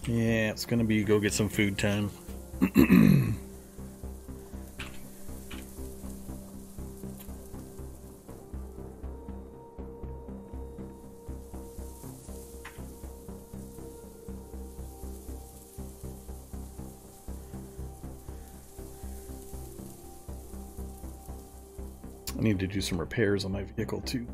Yeah, it's gonna be go get some food time. I need to do some repairs on my vehicle too.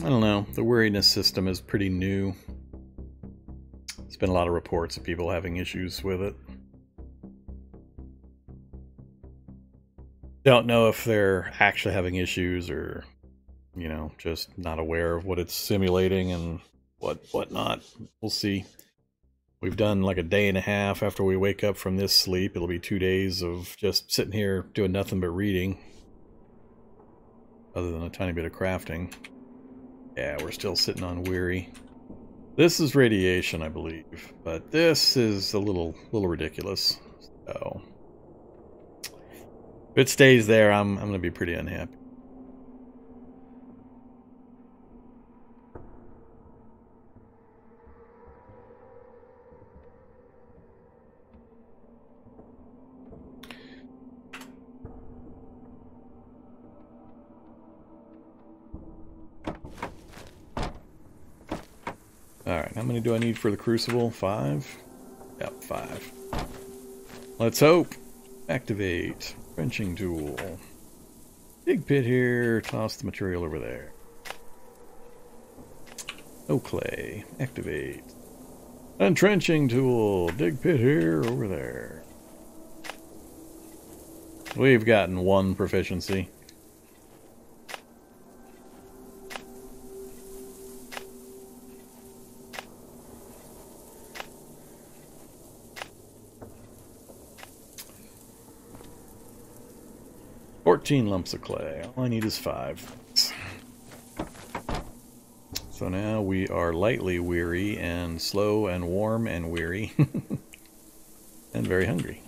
I don't know. The weariness system is pretty new. There's been a lot of reports of people having issues with it. Don't know if they're actually having issues or, you know, just not aware of what it's simulating and whatnot. We'll see. We've done like a day and a half after we wake up from this sleep. It'll be 2 days of just sitting here doing nothing but reading. Other than a tiny bit of crafting. Yeah, we're still sitting on weary. This is radiation, I believe. But this is a little ridiculous. So if it stays there, I'm going to be pretty unhappy. Alright, how many do I need for the Crucible? 5? Yep, 5. Let's hope. Activate. Wrenching tool. Big pit here. Toss the material over there. No clay. Activate. Entrenching tool. Dig pit here, over there. We've gotten 1 proficiency. $14 lumps of clay. All I need is 5. So now we are lightly weary and slow and warm and weary. And very hungry.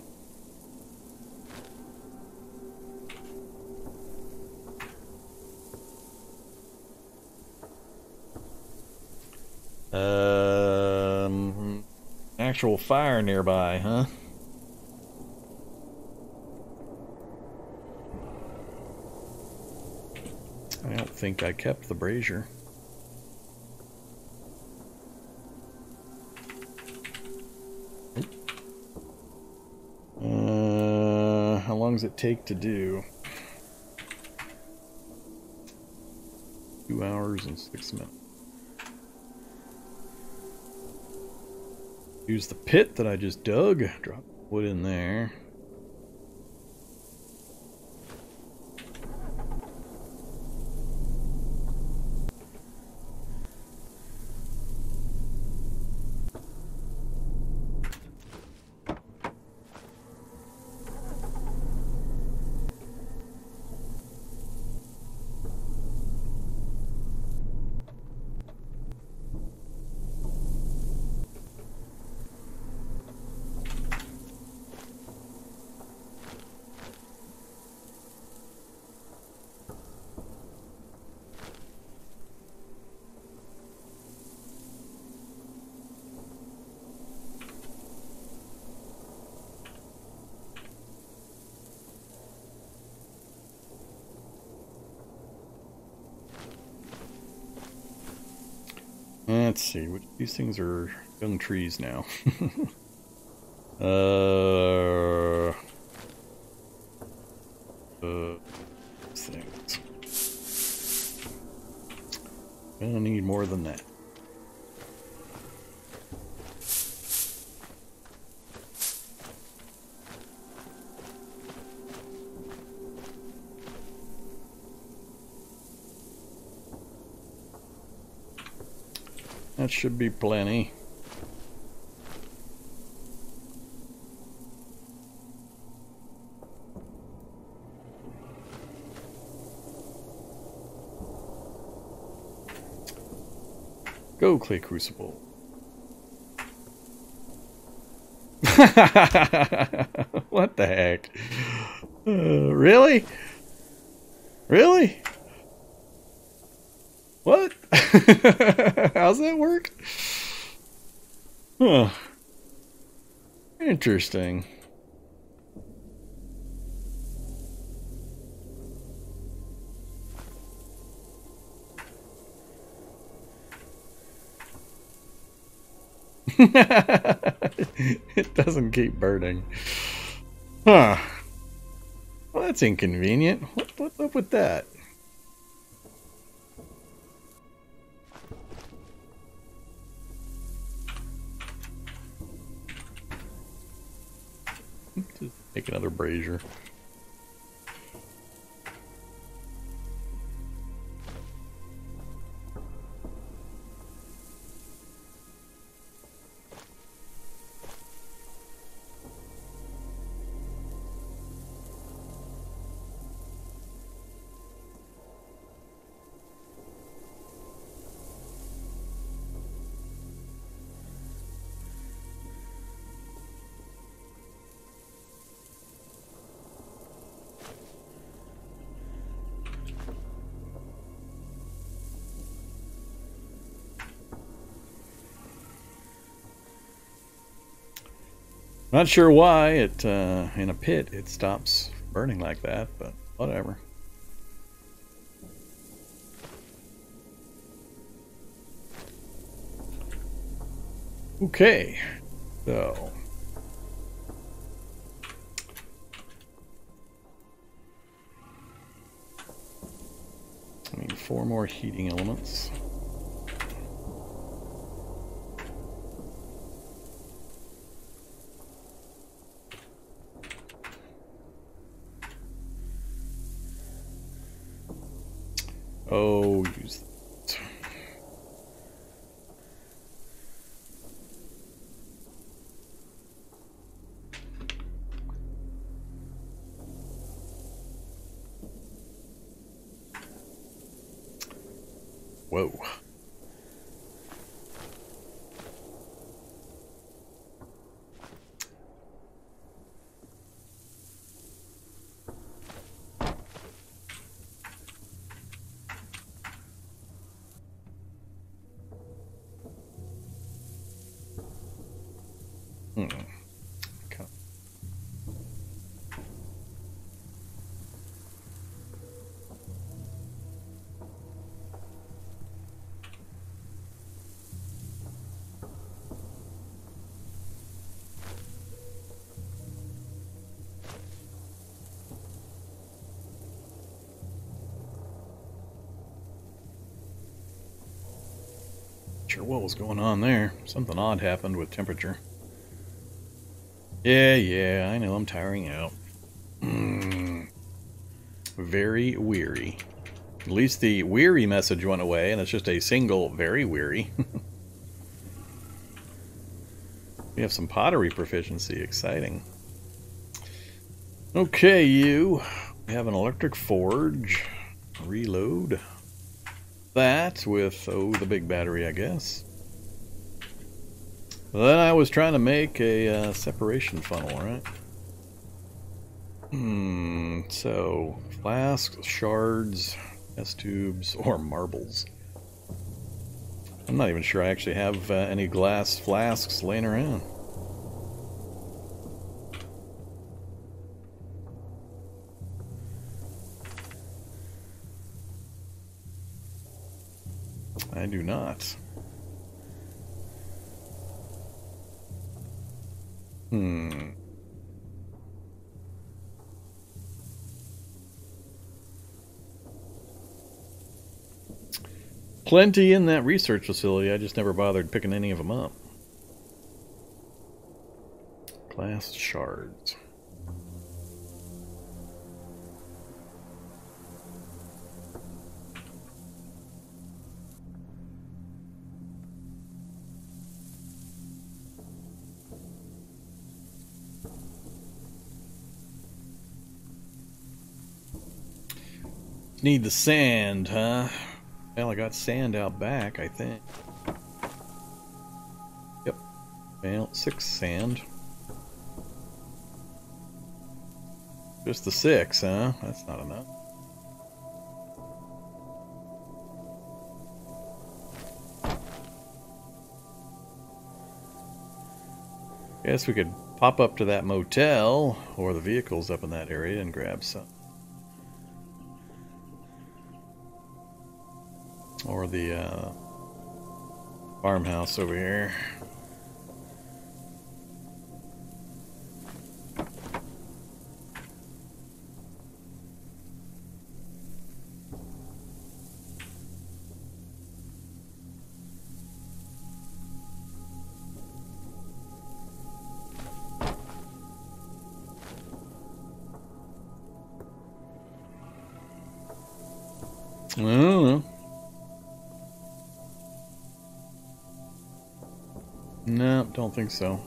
Actual fire nearby, huh? I don't think I kept the brazier. How long does it take to do? 2 hours and 6 minutes. Use the pit that I just dug. Drop wood in there. Let's see, these things are young trees now. Things. Gonna need more than that. That should be plenty. Go, Clay Crucible. What the heck? Really? Really? What? How's that work? Huh. Interesting. It doesn't keep burning. Huh. Well, that's inconvenient. What's up with that? Just make another brazier. Not sure why it in a pit it stops burning like that, but whatever. Okay, so I need 4 more heating elements. Oh, use that. Whoa. Okay. Sure, what was going on there? Something odd happened with temperature. Yeah, I know, I'm tiring out. Very weary. At least the weary message went away, and it's just a single very weary. We have some pottery proficiency, exciting. Okay, you. We have an electric forge. Reload that with, oh, the big battery, I guess. Then I was trying to make a separation funnel, right? So flasks, shards, test tubes, or marbles. I'm not even sure I actually have any glass flasks laying around. I do not. Plenty in that research facility, I just never bothered picking any of them up. Glass shards. need the sand, huh? Well, I got sand out back, I think. Yep. Well, 6 sand. Just the 6, huh? That's not enough. Guess we could pop up to that motel or the vehicles up in that area and grab some. Or the farmhouse over here. I don't know. No, don't think so.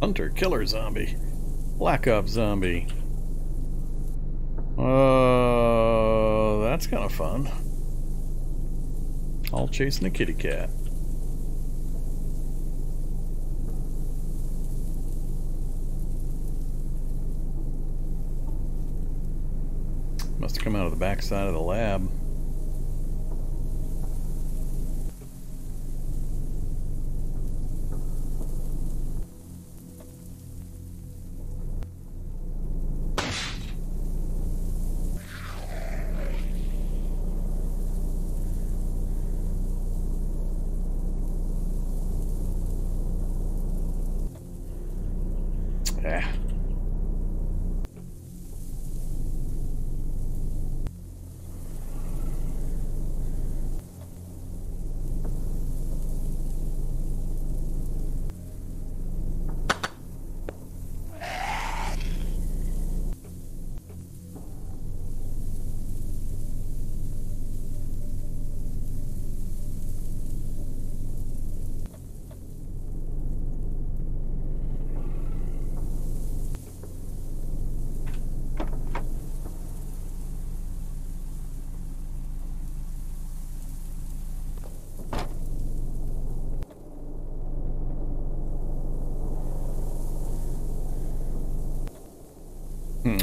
Hunter, killer zombie, black ops zombie. That's kind of fun. All chasing a kitty cat. Must have come out of the back side of the lab.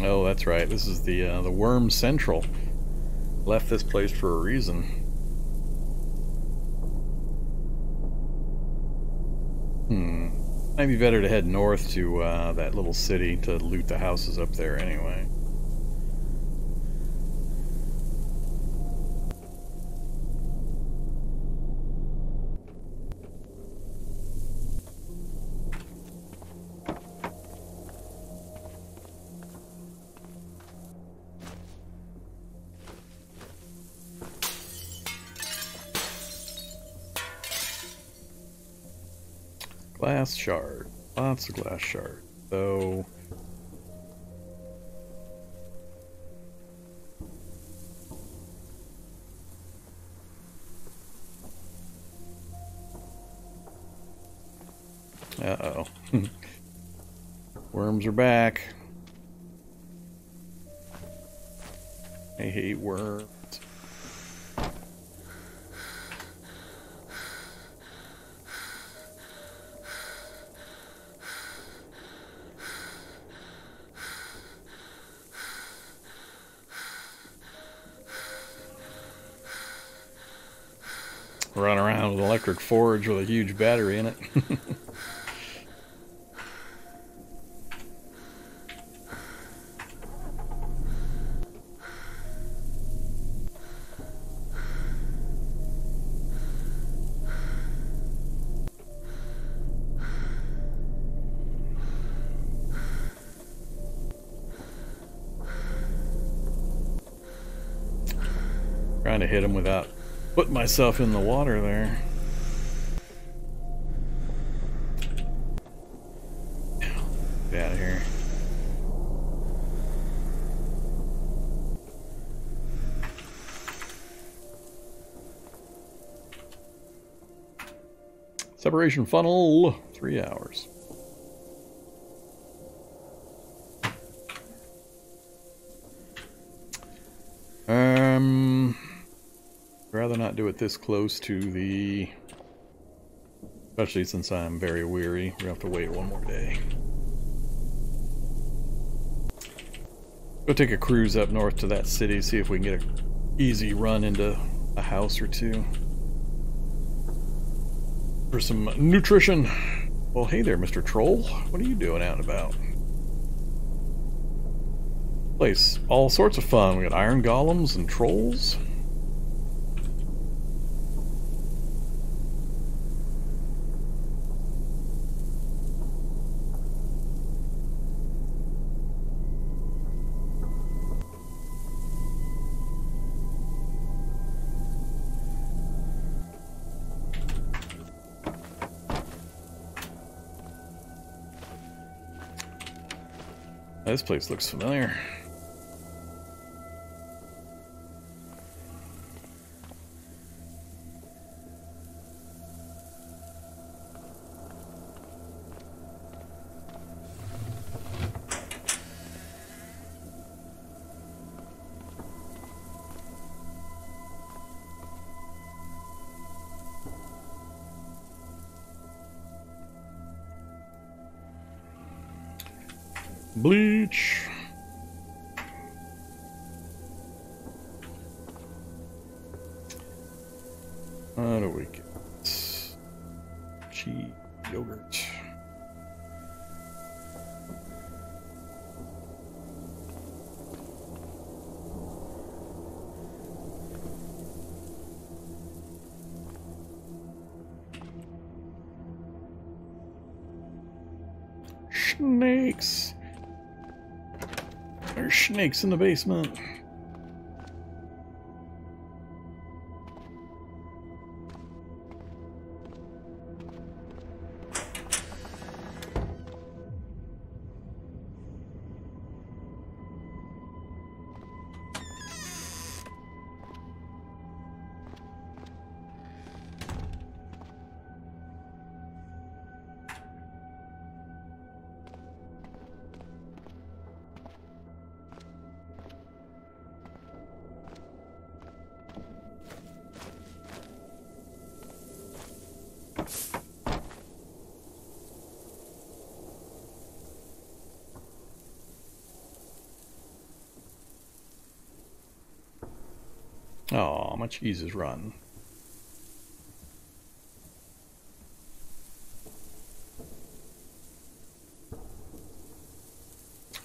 Oh, that's right. This is the Worm Central. Left this place for a reason. Might be better to head north to that little city to loot the houses up there anyway. Glass shard. Lots of glass shard. So uh-oh. Worms are back. I hate worms. Run around with an electric forge with a huge battery in it. trying to hit him without putting myself in the water there. Get out of here. Separation funnel, 3 hours. Rather not do it this close to the... Especially since I'm very weary. We're gonna have to wait one more day. Go take a cruise up north to that city, see if we can get an easy run into a house or two. For some nutrition. Well, hey there, Mr. Troll. What are you doing out and about? Place all sorts of fun. We got iron golems and trolls. This place looks familiar. Bleach. How do we get cheese yogurt? Snakes. There's snakes in the basement. Oh, my cheese is rotten.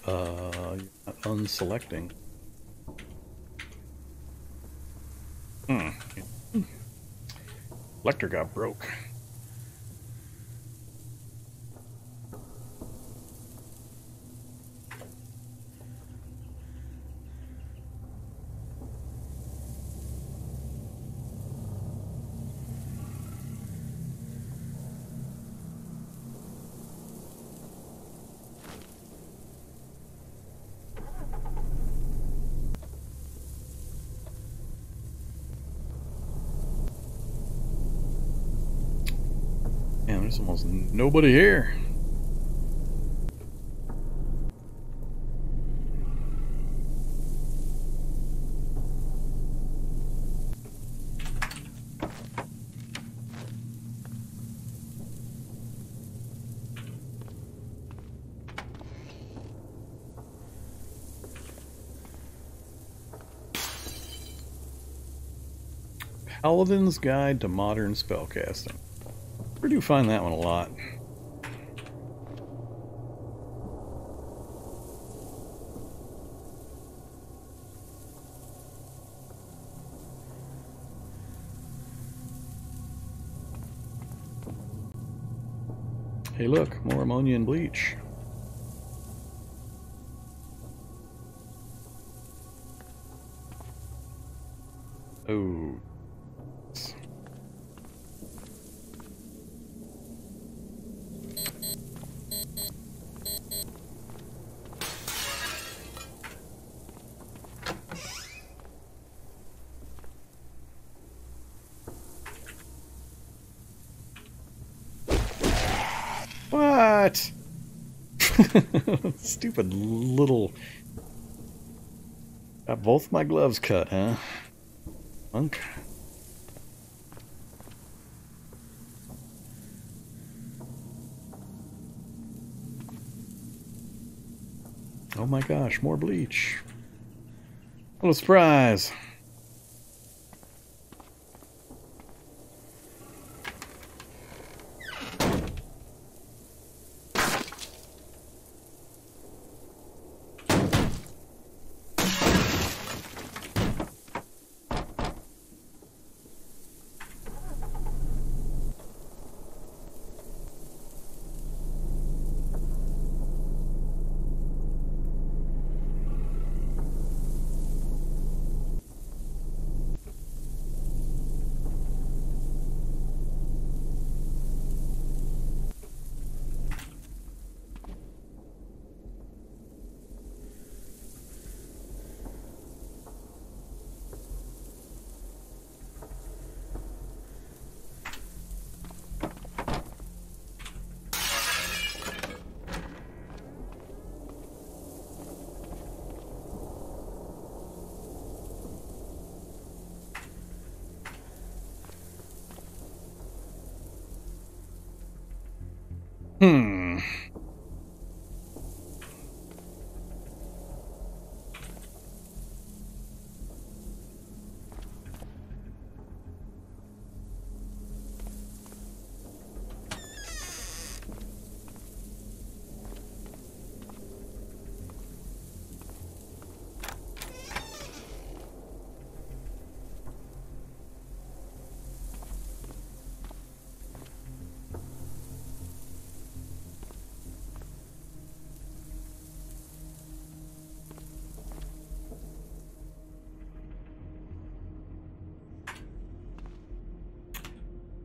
You're not unselecting. Lector got broke. There's almost nobody here. Paladin's Guide to Modern Spellcasting. I do find that one a lot. Hey look, more ammonia and bleach. Oh. What? Stupid little... Got both my gloves cut, huh? Punk. Oh my gosh, more bleach. What a surprise.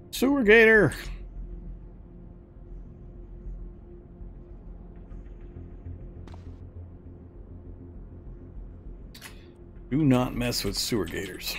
Sewer Gator. Do not mess with sewer gators.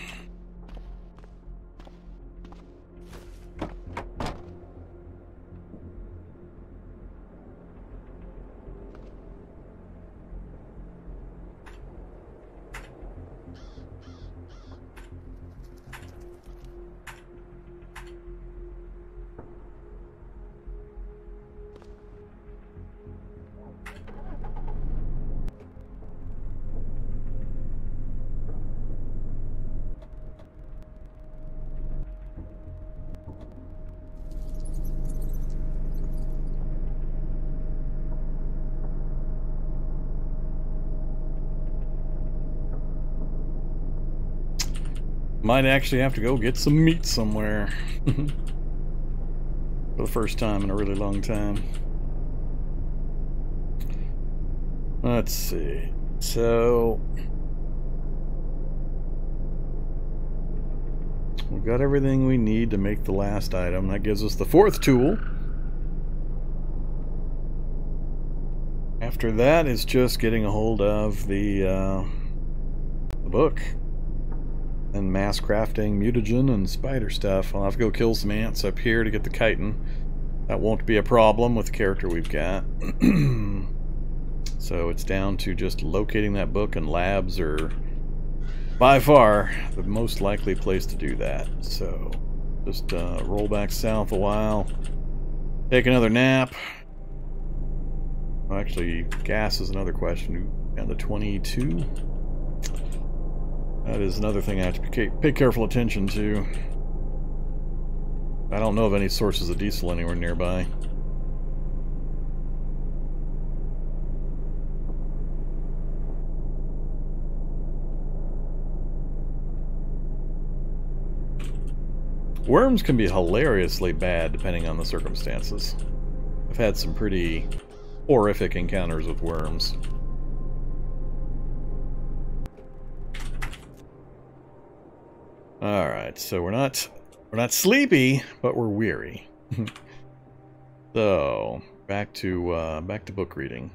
Might actually have to go get some meat somewhere. For the first time in a really long time. Let's see. So... we've got everything we need to make the last item. That gives us the fourth tool. After that is just getting a hold of the book. And mass crafting mutagen and spider stuff. I'll have to go kill some ants up here to get the chitin. That won't be a problem with the character we've got. So it's down to just locating that book, and labs are by far the most likely place to do that. So just roll back south a while, take another nap. Well, actually, gas is another question. Down to 22. That is another thing I have to pay careful attention to. I don't know of any sources of diesel anywhere nearby. Worms can be hilariously bad depending on the circumstances. I've had some pretty horrific encounters with worms. All right, so we're not sleepy, but we're weary. So back to book reading.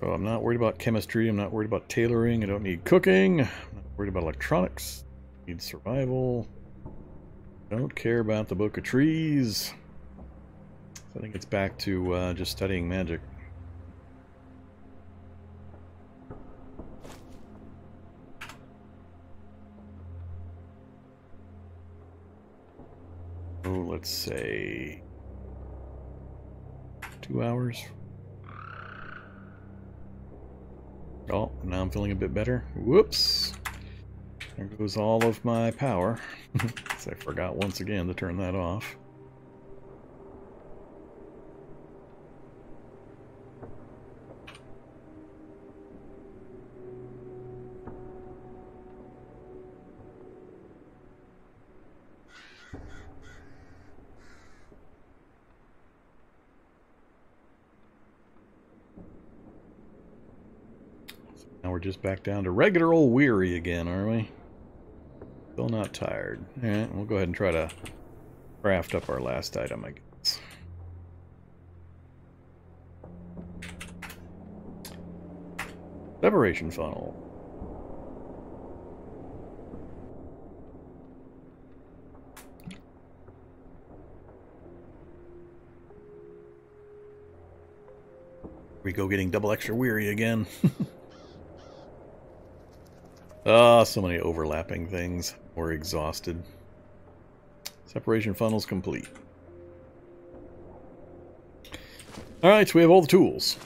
So I'm not worried about chemistry. I'm not worried about tailoring. I don't need cooking. I'm not worried about electronics. I need survival. Don't care about the Book of Trees. So I think it's back to just studying magic. Oh, let's say 2 hours. Oh, now I'm feeling a bit better. Whoops. There goes all of my power. I forgot once again to turn that off. Now we're just back down to regular old weary again, are we? Still not tired. Alright, we'll go ahead and try to craft up our last item, I guess. Separation funnel. We go getting double extra weary again. Ah, so many overlapping things. We're exhausted. Separation funnel's complete. Alright, so we have all the tools.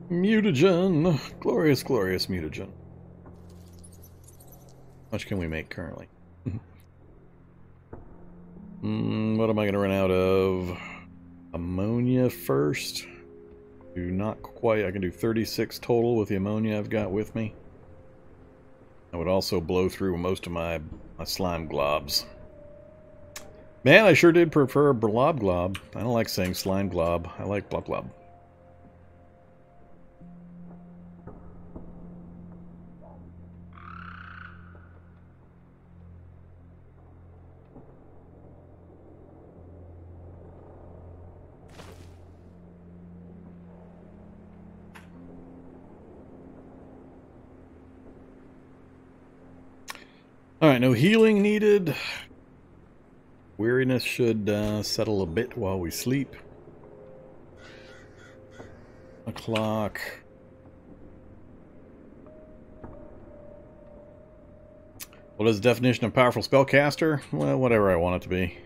Mutagen. Glorious, glorious mutagen. How much can we make currently? What am I going to run out of? Ammonia first. Not quite. I can do 36 total with the ammonia I've got with me. I would also blow through most of my slime globs. Man, I sure did prefer blob glob. I don't like saying slime glob. I like blob glob. Alright, no healing needed. Weariness should settle a bit while we sleep. O'clock. What is the definition of powerful spellcaster? Well, whatever I want it to be.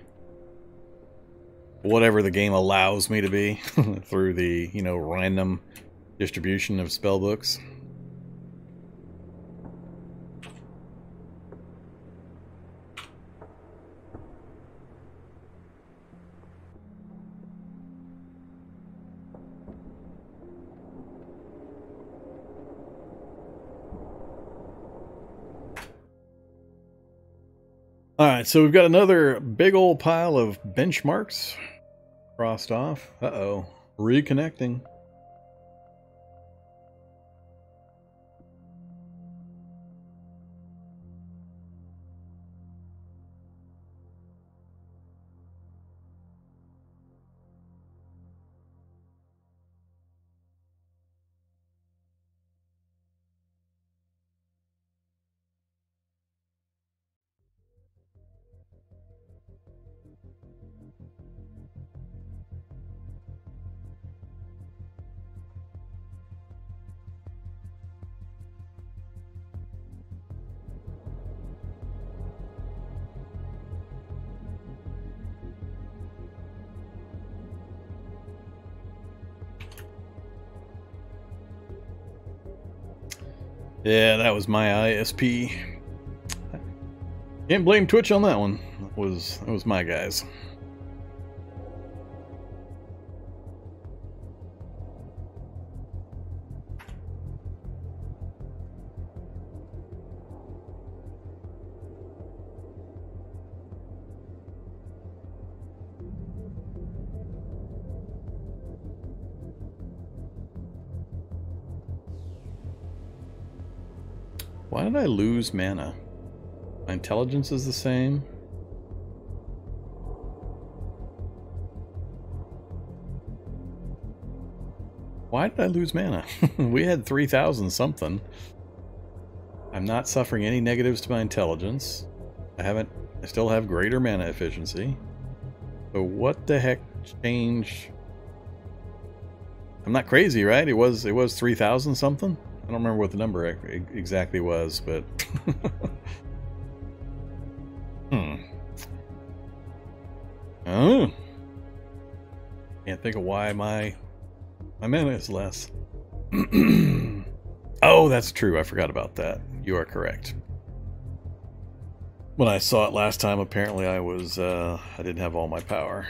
Whatever the game allows me to be through the, random distribution of spellbooks. Alright, so we've got another big old pile of benchmarks crossed off. Uh-oh. Reconnecting. Yeah, that was my ISP. Can't blame Twitch on that one. That was my guys. Why did I lose mana? My intelligence is the same. Why did I lose mana? We had 3,000 something. I'm not suffering any negatives to my intelligence. I still have greater mana efficiency. So what the heck changed? I'm not crazy, right? It was 3,000 something? I don't remember what the number exactly was, but Oh. Can't think of why my mana is less. Oh, that's true. I forgot about that. You are correct. When I saw it last time, apparently I didn't have all my power.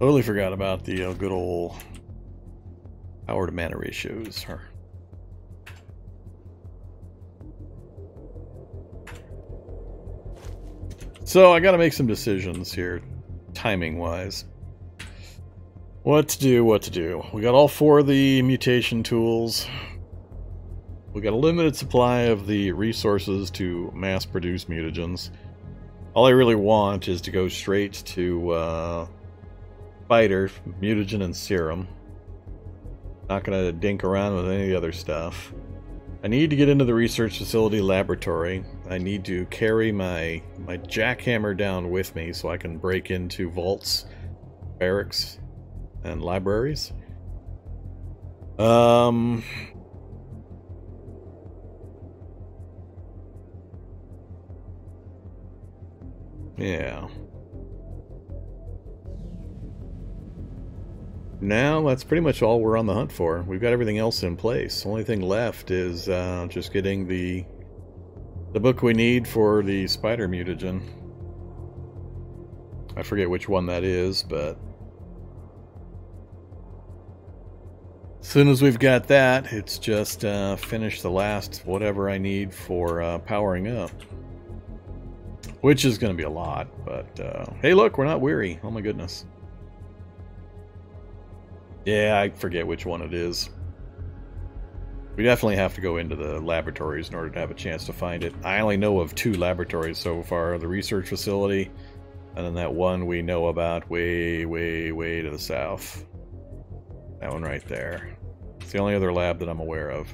Totally forgot about the good old power to mana ratios. So I got to make some decisions here, timing-wise. What to do. We got all 4 of the mutation tools. We got a limited supply of the resources to mass-produce mutagens. All I really want is to go straight to Spider, mutagen, and serum. Not gonna dink around with any of the other stuff. I need to get into the research facility laboratory. I need to carry my jackhammer down with me so I can break into vaults, barracks, and libraries. Yeah. Now that's pretty much all we're on the hunt for. We've got everything else in place. Only thing left is just getting the book we need for the Spider Mutagen. I forget which one that is, but as soon as we've got that, it's just finish the last whatever I need for powering up. Which is going to be a lot, but hey look, we're not weary. Oh my goodness. Yeah, I forget which one it is. We definitely have to go into the laboratories in order to have a chance to find it. I only know of 2 laboratories so far. The research facility, and then that one we know about way, way, way to the south. That one right there. It's the only other lab that I'm aware of.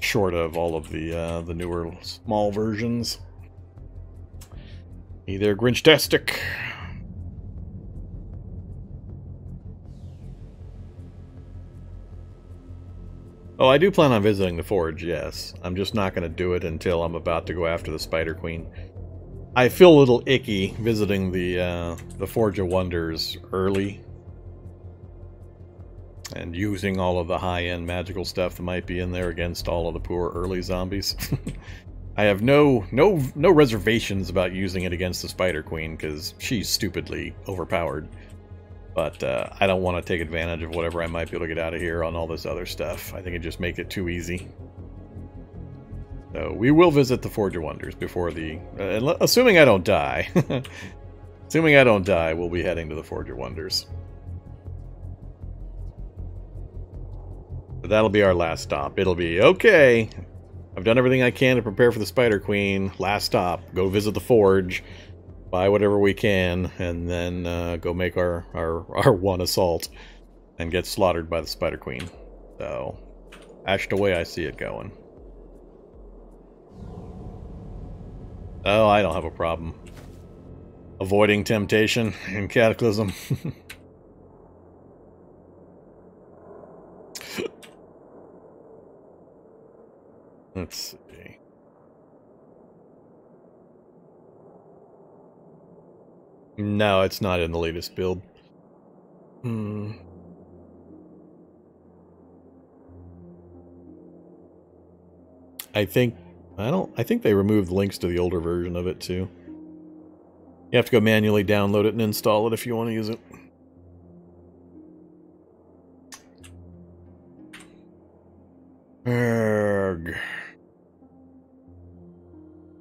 Short of all of the newer small versions. Either Grinch-tastic. Oh, I do plan on visiting the Forge, yes. I'm just not going to do it until I'm about to go after the Spider Queen. I feel a little icky visiting the Forge of Wonders early. And using all of the high-end magical stuff that might be in there against all of the poor early zombies. I have no reservations about using it against the Spider Queen, because she's stupidly overpowered. But I don't want to take advantage of whatever I might be able to get out of here on all this other stuff. I think it just makes it too easy. So we will visit the Forge of Wonders before the... assuming I don't die. Assuming I don't die, we'll be heading to the Forge of Wonders. But that'll be our last stop. It'll be, okay, I've done everything I can to prepare for the Spider Queen. Last stop, go visit the Forge. Buy whatever we can, and then go make our one assault and get slaughtered by the Spider Queen. So, that's the way I see it going. Oh, I don't have a problem avoiding temptation in Cataclysm. Let's see. No, it's not in the latest build. I think they removed links to the older version of it too. You have to go manually download it and install it if you want to use it.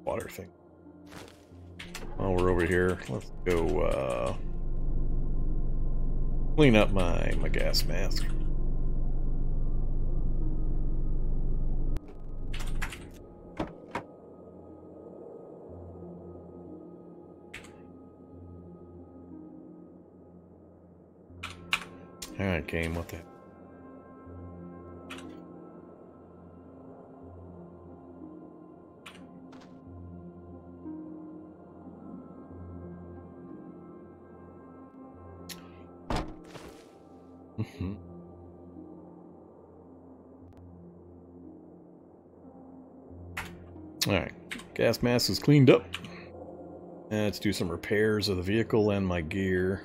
Water thing. While we're over here, let's go clean up my gas mask. Alright, game, what the heck? Alright, gas mask is cleaned up. And let's do some repairs of the vehicle and my gear.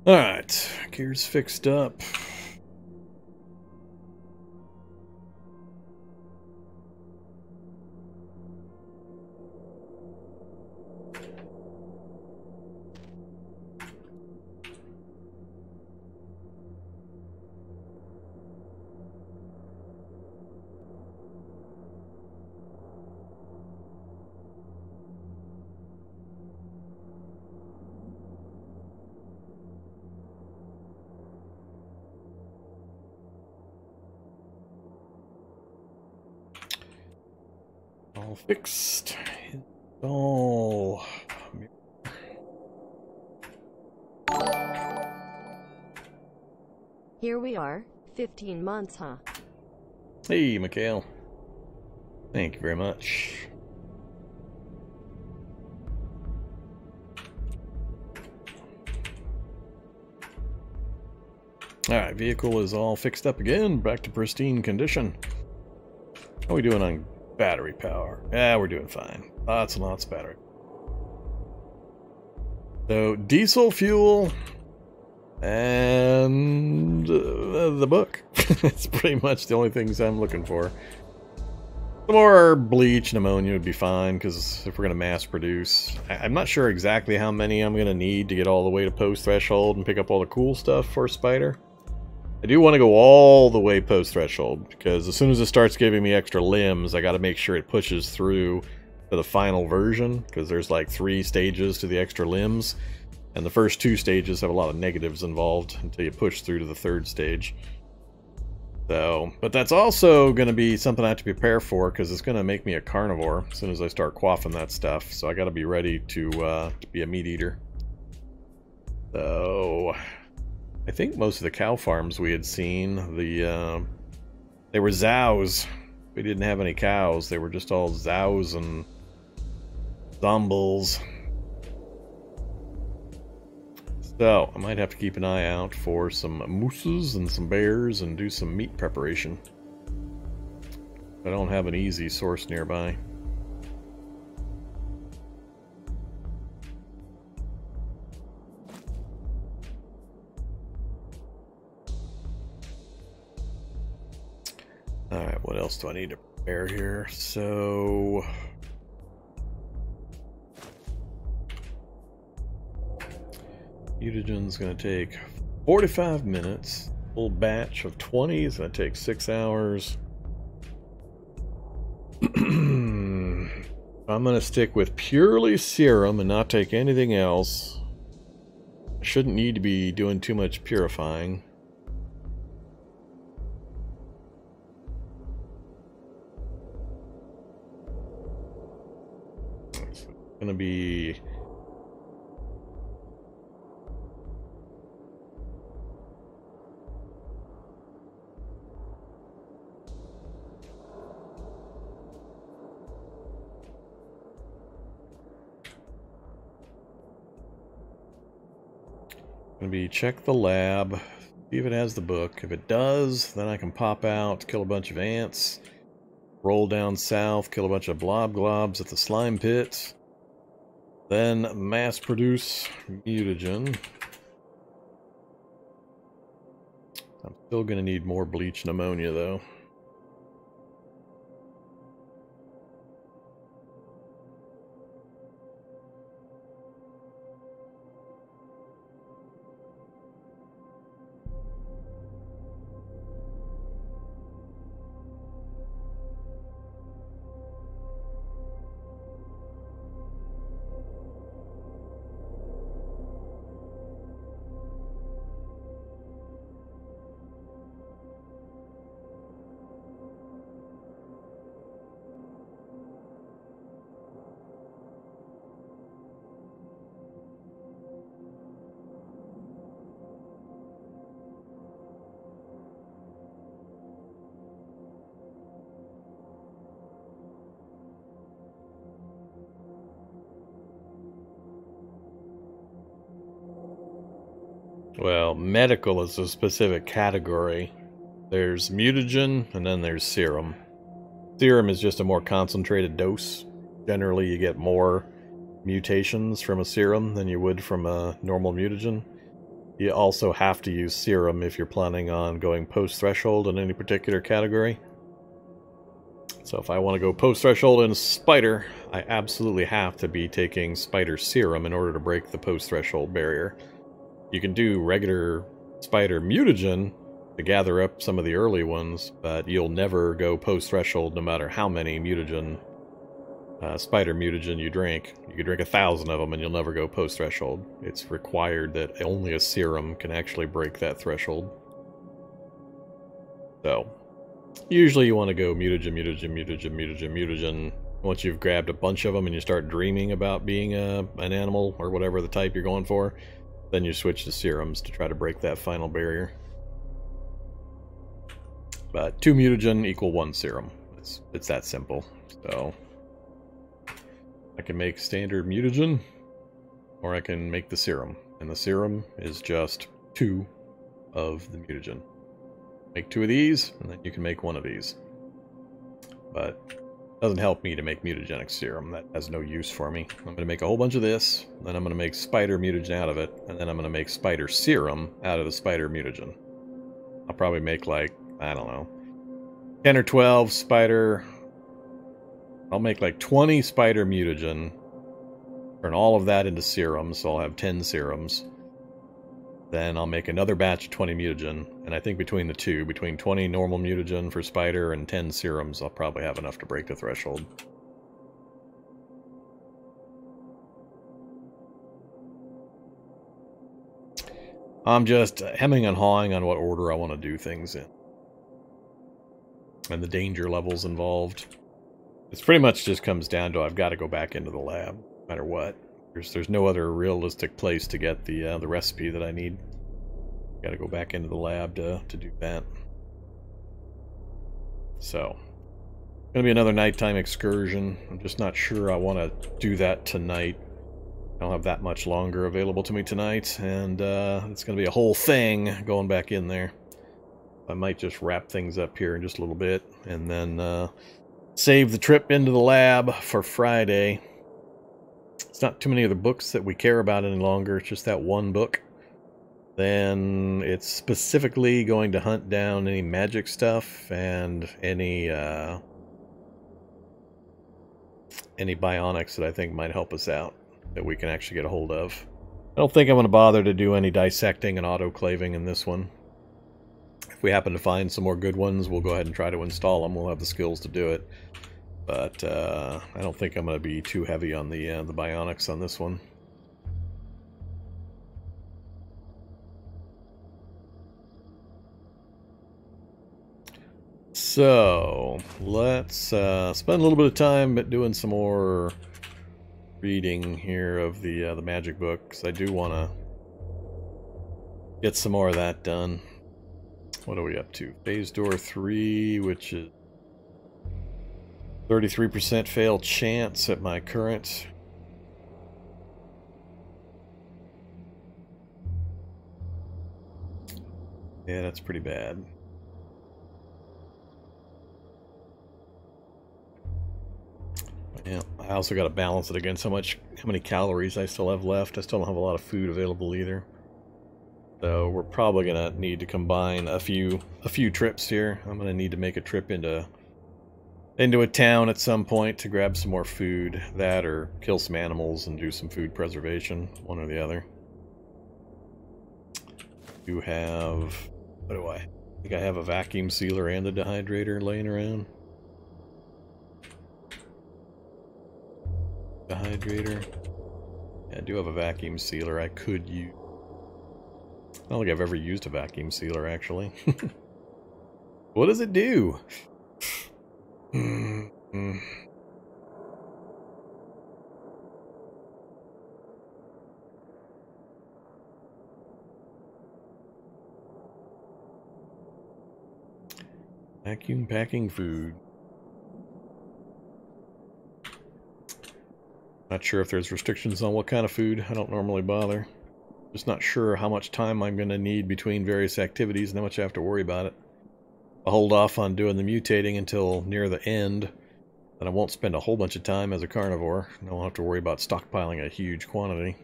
Alright, gear's fixed up. All fixed. Install. Here we are. 15 months, huh? Hey, Mikhail. Thank you very much. Alright, vehicle is all fixed up again. Back to pristine condition. How are we doing on battery power? Yeah, we're doing fine. Lots and lots of battery. So, diesel fuel and the book. It's pretty much the only things I'm looking for. Some more bleach and ammonia would be fine, because if we're going to mass produce, I'm not sure exactly how many I'm going to need to get all the way to post threshold and pick up all the cool stuff for Spider. I do want to go all the way post threshold, because as soon as it starts giving me extra limbs, I got to make sure it pushes through to the final version, because there's like 3 stages to the extra limbs, and the first 2 stages have a lot of negatives involved until you push through to the 3rd stage. So, but that's also going to be something I have to prepare for, because it's going to make me a carnivore as soon as I start quaffing that stuff. So I got to be ready to be a meat eater. So I think most of the cow farms we had seen, they were zows. We didn't have any cows. They were just all zows and zombles. So I might have to keep an eye out for some mooses and some bears and do some meat preparation. I don't have an easy source nearby. Alright, what else do I need to prepare here? So mutagen's going to take 45 minutes. Full batch of 20 is going to take 6 hours. I'm going to stick with purely serum and not take anything else. I shouldn't need to be doing too much purifying. gonna be... check the lab, see if it has the book. If it does, then I can pop out, kill a bunch of ants, roll down south, kill a bunch of blob globs at the slime pit, then mass produce mutagen. I'm still going to need more bleach and ammonia though. Well, medical is a specific category. There's mutagen, and then there's serum. Serum is just a more concentrated dose. Generally, you get more mutations from a serum than you would from a normal mutagen. You also have to use serum if you're planning on going post-threshold in any particular category. So if I want to go post-threshold in Spider, I absolutely have to be taking Spider Serum in order to break the post-threshold barrier. You can do regular Spider Mutagen to gather up some of the early ones, but you'll never go post-threshold no matter how many mutagen, Spider Mutagen you drink. You can drink 1,000 of them and you'll never go post-threshold. It's required that only a serum can actually break that threshold. So, usually you want to go mutagen, mutagen, mutagen, mutagen, mutagen. Once you've grabbed a bunch of them and you start dreaming about being an animal or whatever the type you're going for, then you switch to serums to try to break that final barrier. But 2 mutagen equal 1 serum. It's that simple. So I can make standard mutagen, or I can make the serum. And the serum is just 2 of the mutagen. Make 2 of these, and then you can make 1 of these. But it doesn't help me to make mutagenic serum. That has no use for me. I'm going to make a whole bunch of this, then I'm going to make spider mutagen out of it, and then I'm going to make spider serum out of the spider mutagen. I'll probably make like, I don't know, 10 or 12 spider... I'll make like 20 spider mutagen, turn all of that into serums, so I'll have 10 serums. Then I'll make another batch of 20 mutagen, and I think between the two, between 20 normal mutagen for spider and 10 serums, I'll probably have enough to break the threshold. I'm just hemming and hawing on what order I want to do things in. And the danger levels involved. It's pretty much just comes down to I've got to go back into the lab, no matter what. There's no other realistic place to get the recipe that I need. Got to go back into the lab to do that. So, gonna be another nighttime excursion. I'm just not sure I want to do that tonight. I don't have that much longer available to me tonight, and it's gonna be a whole thing going back in there. I might just wrap things up here in just a little bit, and then save the trip into the lab for Friday. It's not too many other books that we care about any longer. It's just that one book. Then it's specifically going to hunt down any magic stuff and any bionics that I think might help us out that we can actually get a hold of. I don't think I'm going to bother to do any dissecting and autoclaving in this one. If we happen to find some more good ones, we'll go ahead and try to install them. We'll have the skills to do it. But I don't think I'm going to be too heavy on the bionics on this one. So let's spend a little bit of time doing some more reading here of the magic book, because I do want to get some more of that done. What are we up to? Phase door 3, which is 33% fail chance at my current. Yeah, that's pretty bad. Yeah, I also got to balance it against how many calories I still have left. I still don't have a lot of food available either. So we're probably gonna need to combine a few trips here. I'm gonna need to make a trip into a town at some point to grab some more food. That or kill some animals and do some food preservation, one or the other. You have, what do I think I have a vacuum sealer and a dehydrator laying around. Dehydrator. Yeah, I do have a vacuum sealer I could use. I don't think I've ever used a vacuum sealer, actually. What does it do? Vacuum packing food. Not sure if there's restrictions on what kind of food. I don't normally bother. Just not sure how much time I'm going to need between various activities and how much I have to worry about it. I'll hold off on doing the mutating until near the end. Then I won't spend a whole bunch of time as a carnivore. I won't have to worry about stockpiling a huge quantity.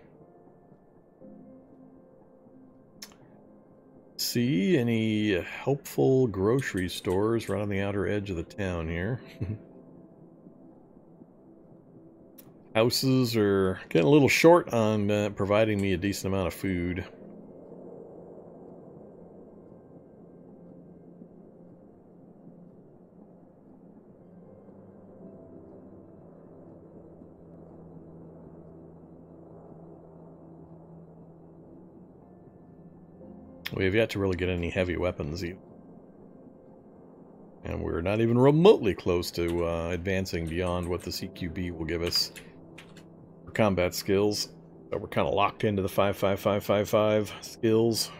See any helpful grocery stores right on the outer edge of the town here. Houses are getting a little short on providing me a decent amount of food. We have yet to really get any heavy weapons either. And we're not even remotely close to advancing beyond what the CQB will give us for combat skills. But we're kind of locked into the 55555 skills.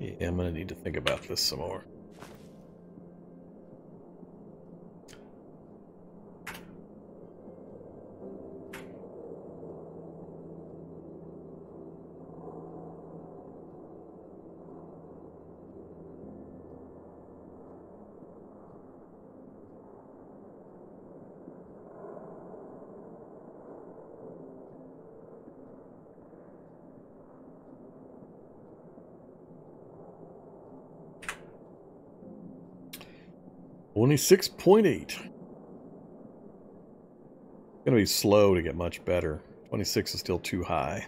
Yeah, I'm going to need to think about this some more. Only 6.8. Gonna be slow to get much better. 26 is still too high.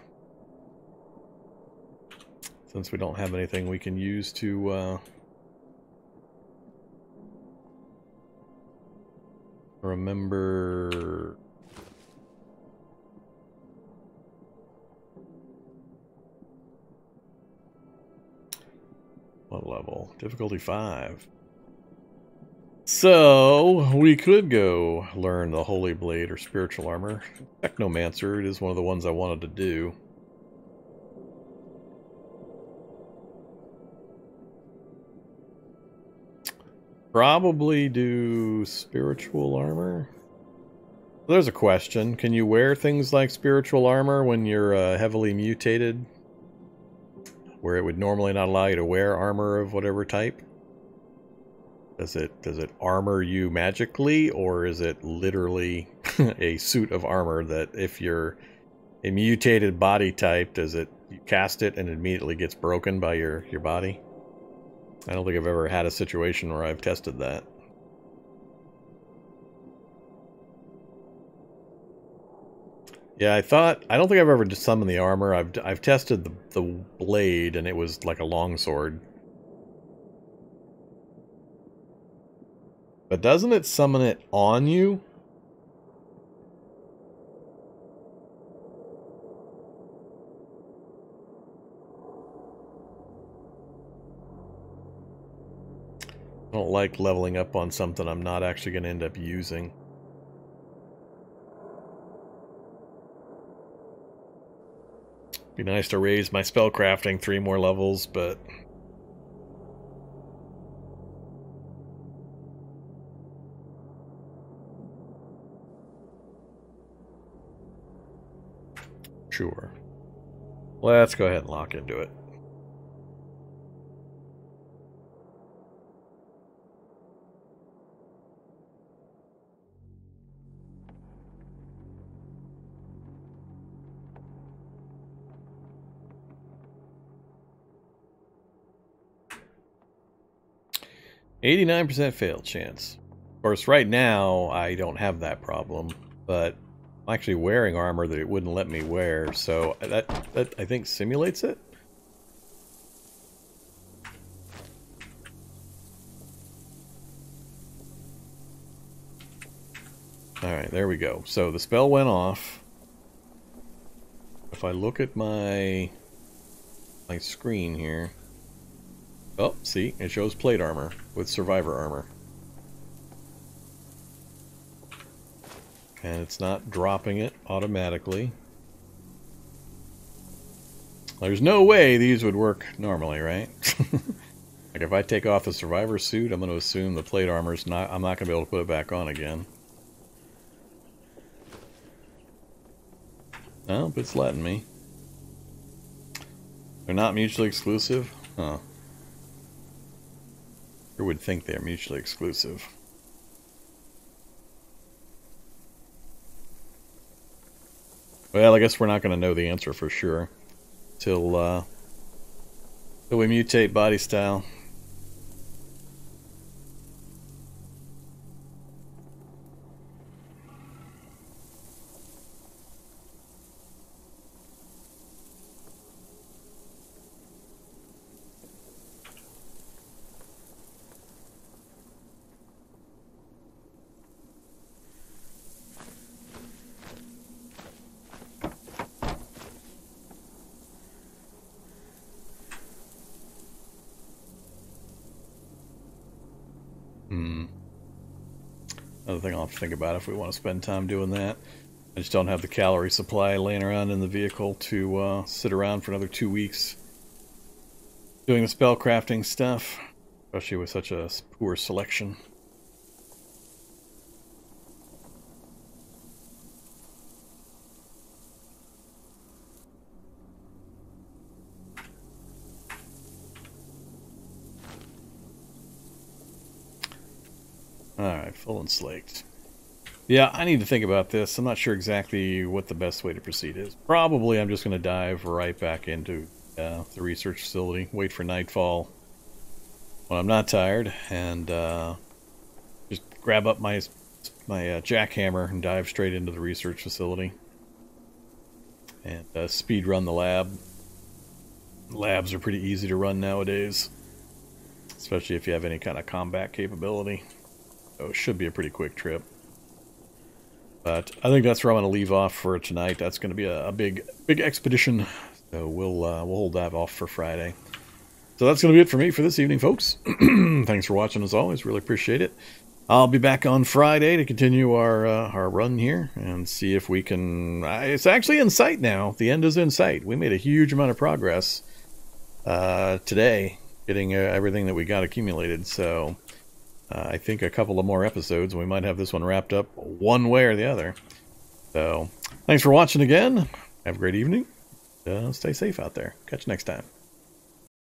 Since we don't have anything we can use to remember. What level? Difficulty 5. So, we could go learn the Holy Blade or Spiritual Armor. Technomancer, it is one of the ones I wanted to do. Probably do Spiritual Armor. There's a question. Can you wear things like Spiritual Armor when you're heavily mutated? Where it would normally not allow you to wear armor of whatever type? Does it armor you magically, or is it literally a suit of armor that if you're a mutated body type, you cast it and it immediately gets broken by your body? I don't think I've ever had a situation where I've tested that. Yeah, I don't think I've ever summoned the armor. I've tested the blade and it was like a longsword. But doesn't it summon it on you? I don't like leveling up on something I'm not actually going to end up using. Be nice to raise my spellcrafting 3 more levels, but sure. Let's go ahead and lock into it. %89 fail chance. Of course, right now I don't have that problem, but I'm actually wearing armor that it wouldn't let me wear, so that I think simulates it. Alright, there we go. So the spell went off. If I look at my screen here, oh, see, it shows plate armor with survivor armor. And it's not dropping it automatically. There's no way these would work normally, right? Like if I take off the survivor suit, I'm going to assume the plate armor's not, I'm not going to be able to put it back on again. Nope, it's letting me. They're not mutually exclusive? Huh. Who would think they're mutually exclusive? Well, I guess we're not going to know the answer for sure till we mutate body style. Another thing I'll have to think about if we want to spend time doing that. I just don't have the calorie supply laying around in the vehicle to sit around for another 2 weeks doing the spell crafting stuff, especially with such a poor selection. Alright, full and slaked. Yeah, I need to think about this. I'm not sure exactly what the best way to proceed is. Probably I'm just going to dive right back into the research facility, wait for nightfall when I'm not tired, and just grab up my jackhammer and dive straight into the research facility. And speed run the lab. Labs are pretty easy to run nowadays, especially if you have any kind of combat capability. So it should be a pretty quick trip. But I think that's where I'm going to leave off for tonight. That's going to be a big expedition. So we'll hold that off for Friday. So that's going to be it for me for this evening, folks. Thanks for watching as always. Really appreciate it. I'll be back on Friday to continue our run here and see if we can... it's actually in sight now. The end is in sight. We made a huge amount of progress today, getting everything that we got accumulated. So... I think a couple of more episodes, and we might have this one wrapped up one way or the other. So, thanks for watching again. Have a great evening. Stay safe out there. Catch you next time.